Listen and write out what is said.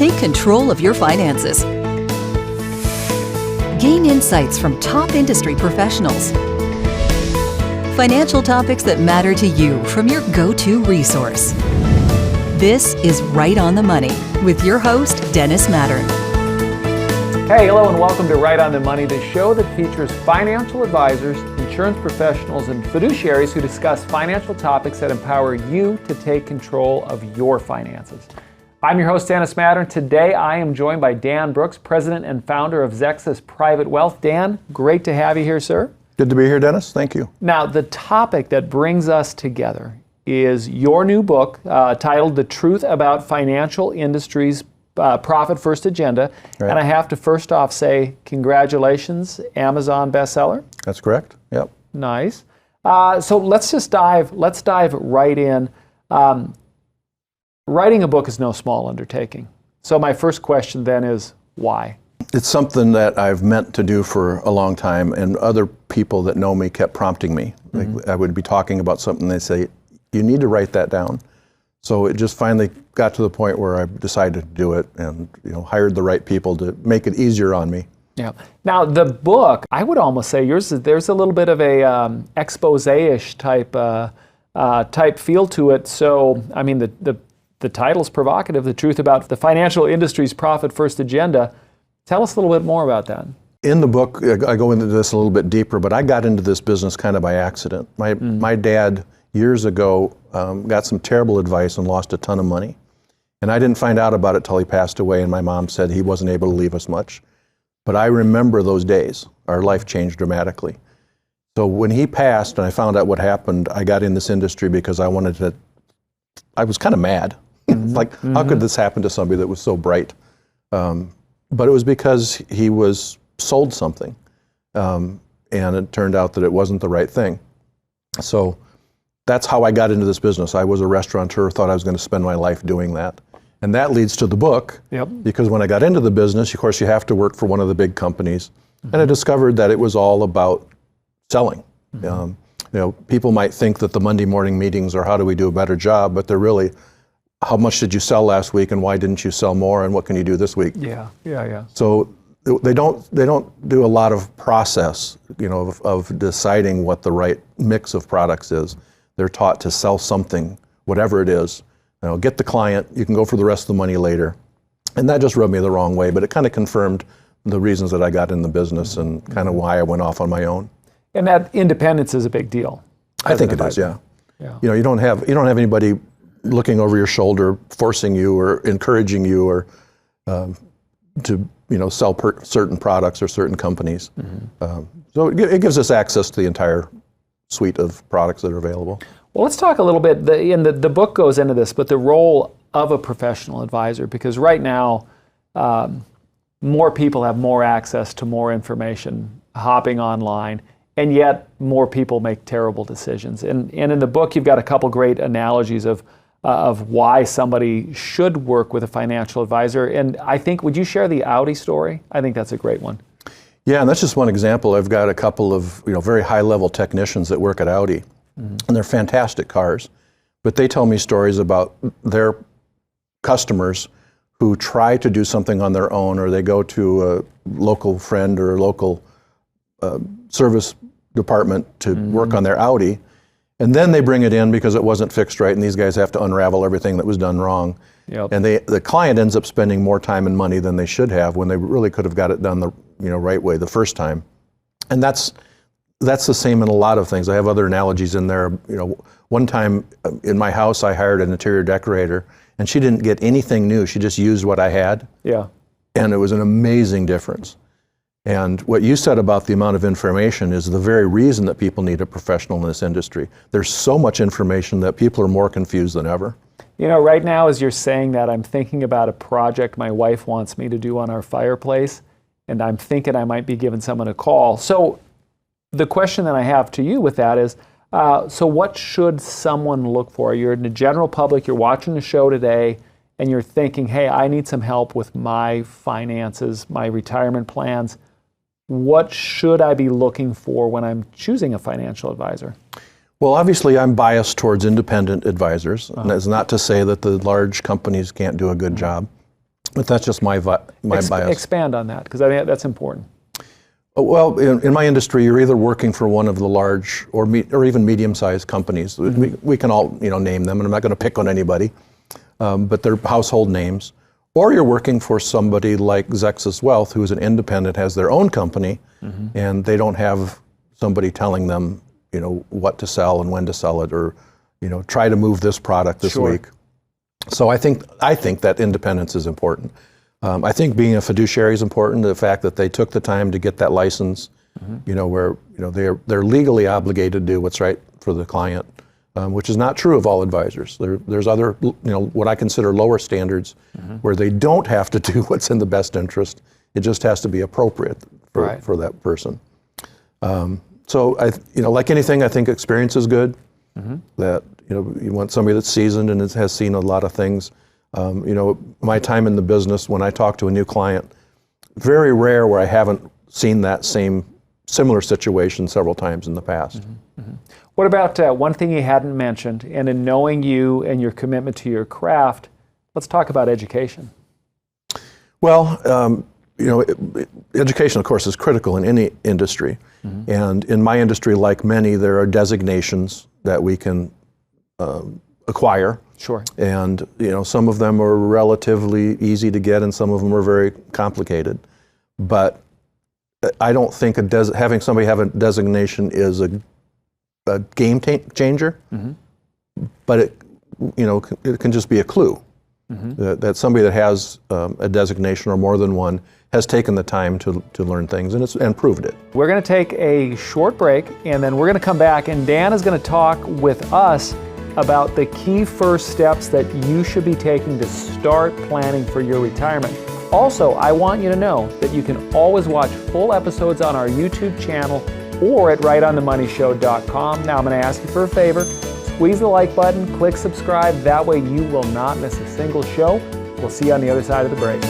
take control of your finances. Gain insights from top industry professionals. Financial topics that matter to you from your go-to resource. This is Right on the Money with your host, Dennis Mattern. Hey, hello, and welcome to Right on the Money, the show that features financial advisors, insurance professionals, and fiduciaries who discuss financial topics that empower you to take control of your finances. I'm your host, Dennis Mattern. Today, I am joined by Dan Brooks, president and founder of Xexis Private Wealth. Dan, great to have you here, sir. Good to be here, Dennis. Thank you. Now, the topic that brings us together is your new book titled The Truth About Financial Industry's Profit First Agenda. Right. And I have to first off say, congratulations, Amazon bestseller. That's correct. Yep. Nice. So let's dive right in. Writing a book is no small undertaking. So my first question then is, why? It's something that I've meant to do for a long time, and other people that know me kept prompting me. Like, I would be talking about something, they say, you need to write that down. So it just finally got to the point where I decided to do it, and hired the right people to make it easier on me. Yeah. Now the book, I would almost say yours. There's a little bit of a expose-ish type feel to it. So I mean the title's provocative. The truth about the financial industry's profit first agenda. Tell us a little bit more about that. In the book, I go into this a little bit deeper, but I got into this business kind of by accident. My dad, years ago, got some terrible advice and lost a ton of money. And I didn't find out about it till he passed away, and my mom said he wasn't able to leave us much. But I remember those days. Our life changed dramatically. So when he passed and I found out what happened, I got in this industry because I was kind of mad. How could this happen to somebody that was so bright? But it was because he was sold something. And it turned out that it wasn't the right thing. So that's how I got into this business. I was a restaurateur, thought I was going to spend my life doing that. And that leads to the book, because when I got into the business, of course, you have to work for one of the big companies. And I discovered that it was all about selling. People might think that the Monday morning meetings are how do we do a better job, but they're really, how much did you sell last week and why didn't you sell more and what can you do this week? Yeah. So they don't do a lot of process, of deciding what the right mix of products is. They're taught to sell something, whatever it is. Get the client, you can go for the rest of the money later. And that just rubbed me the wrong way, but it kind of confirmed the reasons that I got in the business and kind of why I went off on my own. And that independence is a big deal. I think it is, yeah. You don't have anybody looking over your shoulder, forcing you or encouraging you or to sell certain products or certain companies. So it gives us access to the entire suite of products that are available. Well, let's talk a little bit, the book goes into this, but the role of a professional advisor, because right now, more people have more access to more information hopping online, and yet more people make terrible decisions. And in the book, you've got a couple great analogies of why somebody should work with a financial advisor. And I think, would you share the Audi story? I think that's a great one. Yeah, and that's just one example. I've got a couple of very high-level technicians that work at Audi. And they're fantastic cars, but they tell me stories about their customers who try to do something on their own, or they go to a local friend or a local service department to work on their Audi, and then they bring it in because it wasn't fixed right, and these guys have to unravel everything that was done wrong. And the client ends up spending more time and money than they should have when they really could have got it done the right way the first time. And that's the same in a lot of things. I have other analogies in there. One time in my house, I hired an interior decorator, and she didn't get anything new. She just used what I had. And it was an amazing difference. And what you said about the amount of information is the very reason that people need a professional in this industry. There's so much information that people are more confused than ever. Right now, as you're saying that, I'm thinking about a project my wife wants me to do on our fireplace, and I'm thinking I might be giving someone a call. So the question that I have to you with that is, so what should someone look for? You're in the general public, you're watching the show today, and you're thinking, hey, I need some help with my finances, my retirement plans. What should I be looking for when I'm choosing a financial advisor? Well, obviously, I'm biased towards independent advisors. And that's not to say that the large companies can't do a good job. But that's just my bias. Expand on that, because I think that's important. Well, in my industry, you're either working for one of the large or even medium-sized companies. We can all name them, and I'm not going to pick on anybody, but they're household names. Or you're working for somebody like Xexis Wealth, who is an independent, has their own company, and they don't have somebody telling them, what to sell and when to sell it, or try to move this product this week. So I think that independence is important. I think being a fiduciary is important. The fact that they took the time to get that license, where they're legally obligated to do what's right for the client, which is not true of all advisors. There's other, what I consider lower standards, where they don't have to do what's in the best interest. It just has to be appropriate for that person. So like anything, I think experience is good. That you want somebody that's seasoned and has seen a lot of things. My time in the business, when I talk to a new client, very rare where I haven't seen that similar situation several times in the past. What about one thing you hadn't mentioned, and in knowing you and your commitment to your craft, let's talk about education. Well, education, of course, is critical in any industry. And in my industry, like many, there are designations that we can acquire. Sure. And some of them are relatively easy to get, and some of them are very complicated. But I don't think having somebody have a designation is a game changer. But it can just be a clue that somebody that has a designation or more than one has taken the time to learn things and proved it. We're going to take a short break, and then we're going to come back, and Dan is going to talk with us about the key first steps that you should be taking to start planning for your retirement. Also, I want you to know that you can always watch full episodes on our YouTube channel or at rightonthemoneyshow.com. Now I'm going to ask you for a favor. Squeeze the like button, click subscribe. That way you will not miss a single show. We'll see you on the other side of the break.